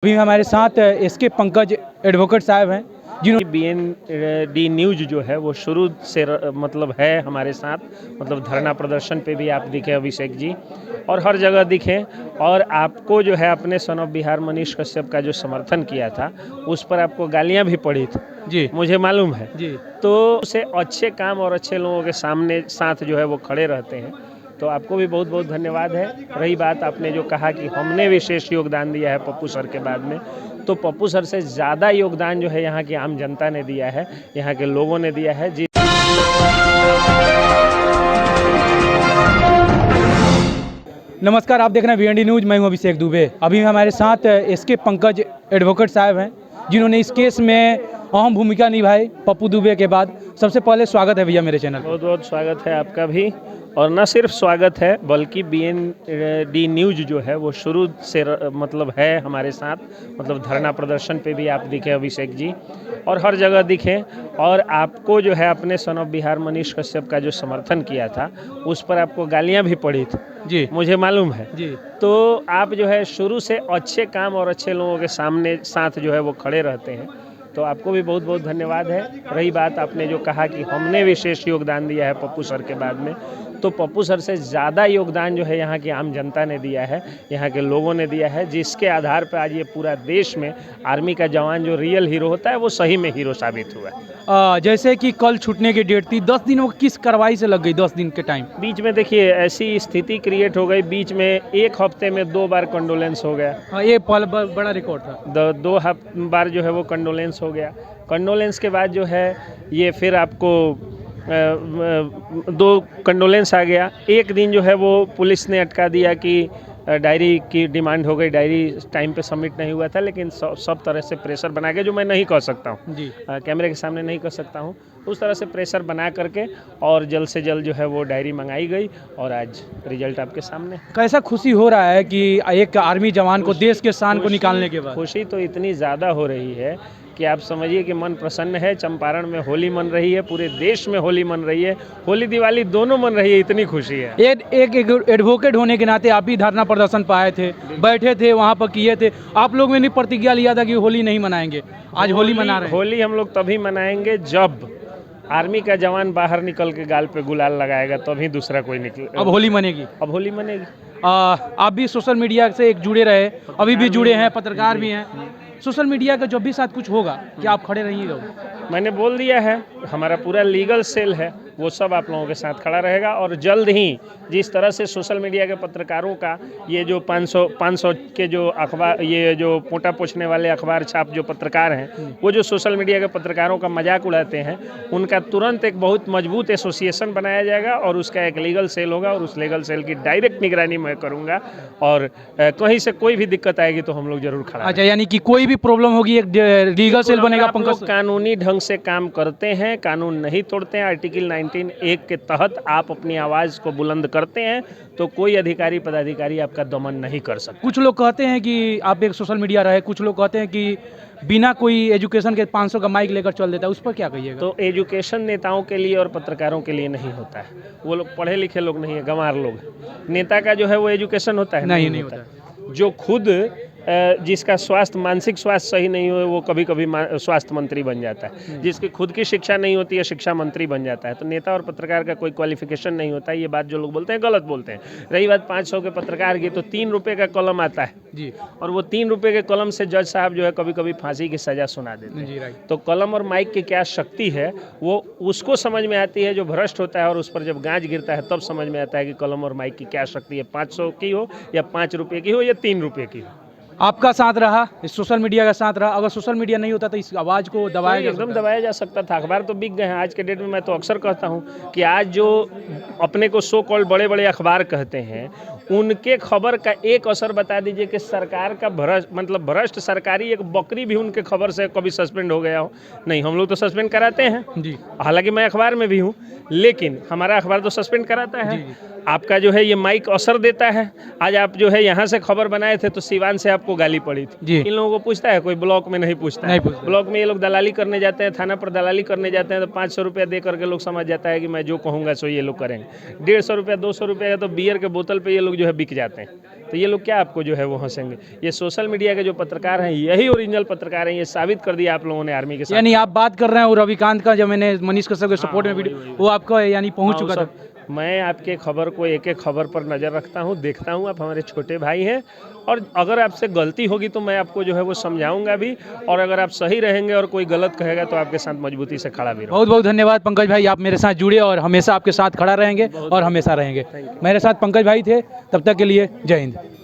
अभी हमारे साथ एसके पंकज एडवोकेट साहब हैं जिन्होंने BND न्यूज़ जो है वो शुरू से मतलब है हमारे साथ, मतलब धरना प्रदर्शन पे भी आप दिखे अभिषेक जी, और हर जगह दिखे। और आपको जो है अपने सन ऑफ बिहार मनीष कश्यप का जो समर्थन किया था उस पर आपको गालियां भी पड़ी थी जी मुझे मालूम है जी तो उसे अच्छे काम और अच्छे लोगों के सामने साथ जो है वो खड़े रहते हैं। तो आपको भी बहुत बहुत धन्यवाद है। रही बात आपने जो कहा कि हमने विशेष योगदान दिया है पप्पू सर के बाद में, तो पप्पू सर से ज़्यादा योगदान जो है यहाँ की आम जनता ने दिया है, यहाँ के लोगों ने दिया है। नमस्कार, आप देख रहे हैं VND न्यूज़। मैं हूं अभिषेक दुबे। अभी हमारे साथ एसके पंकज एडवोकेट साहब हैं जिन्होंने इस केस में अहम भूमिका निभाई पप्पू दुबे के बाद। सबसे पहले स्वागत है भैया मेरे चैनल। बहुत बहुत स्वागत है आपका भी, और न सिर्फ स्वागत है बल्कि BND न्यूज़ जो है वो शुरू से मतलब है हमारे साथ, मतलब धरना प्रदर्शन पे भी आप दिखे अभिषेक जी, और हर जगह दिखे। और आपको जो है अपने सन ऑफ बिहार मनीष कश्यप का जो समर्थन किया था उस पर आपको गालियां भी पड़ी थी जी मुझे मालूम है जी। तो आप जो है शुरू से अच्छे काम और अच्छे लोगों के सामने साथ जो है वो खड़े रहते हैं। तो आपको भी बहुत बहुत धन्यवाद है। रही बात आपने जो कहा कि हमने विशेष योगदान दिया है पप्पू सर के बाद में, तो पप्पू सर से ज़्यादा योगदान जो है यहाँ की आम जनता ने दिया है, यहाँ के लोगों ने दिया है, जिसके आधार पर आज ये पूरा देश में आर्मी का जवान जो रियल हीरो होता है वो सही में हीरो साबित हुआ है। जैसे कि कल छूटने की डेट थी, 10 दिन वो किस कार्रवाई से लग गई? 10 दिन के टाइम बीच में देखिए ऐसी स्थिति क्रिएट हो गई, बीच में एक हफ्ते में 2 बार कंडोलेंस हो गया। ये बड़ा रिकॉर्ड था। दो बार जो है वो कंडोलेंस हो गया। कंडोलेंस के बाद जो है ये फिर आपको 2 कंडोलेंस आ गया। एक दिन जो है वो पुलिस ने अटका दिया कि डायरी की डिमांड हो गई, डायरी टाइम पे सबमिट नहीं हुआ था, लेकिन सब तरह से प्रेशर बना के, जो मैं नहीं कर सकता हूँ जी कैमरे के सामने नहीं कर सकता हूँ, उस तरह से प्रेशर बना करके और जल्द से जल्द जो है वो डायरी मंगाई गई और आज रिजल्ट आपके सामने। कैसा खुशी हो रहा है कि एक आर्मी जवान को देश के शान को निकालने के बाद? खुशी तो इतनी ज़्यादा हो रही है कि आप समझिए कि मन प्रसन्न है। चंपारण में होली मन रही है, पूरे देश में होली मन रही है, होली दिवाली दोनों मन रही है, इतनी खुशी है। एक एडवोकेट होने के नाते आप भी धरना प्रदर्शन पर आए थे, बैठे थे वहाँ पर, किए थे। आप लोग ने प्रतिज्ञा लिया था कि होली नहीं मनाएंगे, आज होली मना रहे हैं। होली हम लोग तभी मनाएंगे जब आर्मी का जवान बाहर निकल के गाल पे गुलाल लगाएगा, तभी दूसरा कोई निकले। अब होली मनेगी। अब होली मनेगी। आप भी सोशल मीडिया से एक जुड़े रहे, अभी भी जुड़े हैं, पत्रकार भी हैं। सोशल मीडिया का जब भी साथ कुछ होगा कि आप खड़े रहिएगा? मैंने बोल दिया है, हमारा पूरा लीगल सेल है, वो सब आप लोगों के साथ खड़ा रहेगा। और जल्द ही जिस तरह से सोशल मीडिया के पत्रकारों का ये जो 500 के जो अखबार, ये जो पोटा पोछने वाले अखबार छाप जो पत्रकार हैं, वो जो सोशल मीडिया के पत्रकारों का मजाक उड़ाते हैं, उनका तुरंत एक बहुत मजबूत एसोसिएशन बनाया जाएगा और उसका एक लीगल सेल होगा, और उस लीगल सेल की डायरेक्ट निगरानी मैं करूँगा। और कहीं से कोई भी दिक्कत आएगी तो हम लोग जरूर खड़ा। अच्छा, यानी कि कोई भी प्रॉब्लम होगी एक लीगल सेल बनेगा। पंकज, कानूनी ढंग से काम करते हैं, कानून नहीं तोड़ते हैं। आर्टिकल 19(1) के तहत आप अपनी आवाज़ को बुलंद करते हैं तो कोई अधिकारी पदाधिकारी आपका दमन नहीं कर सकता। कुछ लोग कहते हैं कि आप एक सोशल मीडिया रहे, कुछ लोग कहते हैं कि बिना कोई एजुकेशन के 500 का माइक लेकर चल देता है, उस पर क्या कहिएगा? तो एजुकेशन नेताओं के लिए और पत्रकारों के लिए नहीं होता है। वो लोग पढ़े लिखे लोग नहीं है, गंवार लोग। नेता का जो है वो एजुकेशन होता है? नहीं होता। जो खुद जिसका स्वास्थ्य, मानसिक स्वास्थ्य सही नहीं हो, वो कभी कभी स्वास्थ्य मंत्री बन जाता है। जिसकी खुद की शिक्षा नहीं होती है, शिक्षा मंत्री बन जाता है। तो नेता और पत्रकार का कोई क्वालिफिकेशन नहीं होता है। ये बात जो लोग बोलते हैं गलत बोलते हैं। रही बात 500 के पत्रकार की, तो 3 रुपये का कलम आता है जी, और वो 3 रुपये के कलम से जज साहब जो है कभी कभी फांसी की सजा सुना देते जी, हैं। राइट। तो कलम और माइक की क्या शक्ति है वो उसको समझ में आती है जो भ्रष्ट होता है, और उस पर जब गाज गिरता है तब समझ में आता है कि कलम और माइक की क्या शक्ति है। 500 की हो या 5 रुपये की हो या 3 रुपये की हो। आपका साथ रहा, इस सोशल मीडिया का साथ रहा। अगर सोशल मीडिया नहीं होता तो इस आवाज़ को दबाया जा एकदम सकता है। दबाया जा सकता था। अखबार तो बिक गए हैं आज के डेट में। मैं तो अक्सर कहता हूँ कि आज जो अपने को सो कॉल्ड बड़े बड़े अखबार कहते हैं, उनके खबर का एक असर बता दीजिए कि सरकार का भ्रष्ट सरकारी एक बकरी भी उनके खबर से कभी सस्पेंड हो गया हो? नहीं, हम लोग तो सस्पेंड कराते हैं जी, हालांकि मैं अखबार में भी हूँ, लेकिन हमारा अखबार तो सस्पेंड कराता है। जी। आपका जो है ये माइक असर देता है। आज आप जो है यहाँ से खबर बनाए थे तो सिवान से आपको गाली पड़ी थी। जी। इन लोगों को पूछता है कोई? ब्लॉक में नहीं पूछता है। ब्लॉक में ये लोग दलाली करने जाते हैं, थाना पर दलाली करने जाते हैं, तो 500 रुपया दे करके लोग समझ जाता है कि मैं जो कहूँगा सो ये लोग करेंगे। 150 रुपया 200 रुपया का तो बियर के बोतल पे ये लोग जो है बिक जाते हैं। तो ये लोग क्या आपको जो है वो हंसेंगे। ये सोशल मीडिया के जो पत्रकार हैं यही ओरिजिनल पत्रकार हैं, ये साबित कर दिया आप लोगों ने आर्मी के साथ। यानी आप बात कर रहे हैं, और रविकांत का, जब मैंने मनीष कश्यप के सपोर्ट में वीडियो, वो आपका यानी पहुंच हाँ, चुका वो था। सब मैं आपके खबर को एक एक खबर पर नज़र रखता हूँ, देखता हूँ। आप हमारे छोटे भाई हैं, और अगर आपसे गलती होगी तो मैं आपको जो है वो समझाऊंगा भी, और अगर आप सही रहेंगे और कोई गलत कहेगा तो आपके साथ मजबूती से खड़ा भी रहूँगा। बहुत बहुत धन्यवाद पंकज भाई, आप मेरे साथ जुड़े और हमेशा आपके साथ खड़ा रहेंगे और हमेशा रहेंगे। मेरे साथ पंकज भाई थे, तब तक के लिए जय हिंद।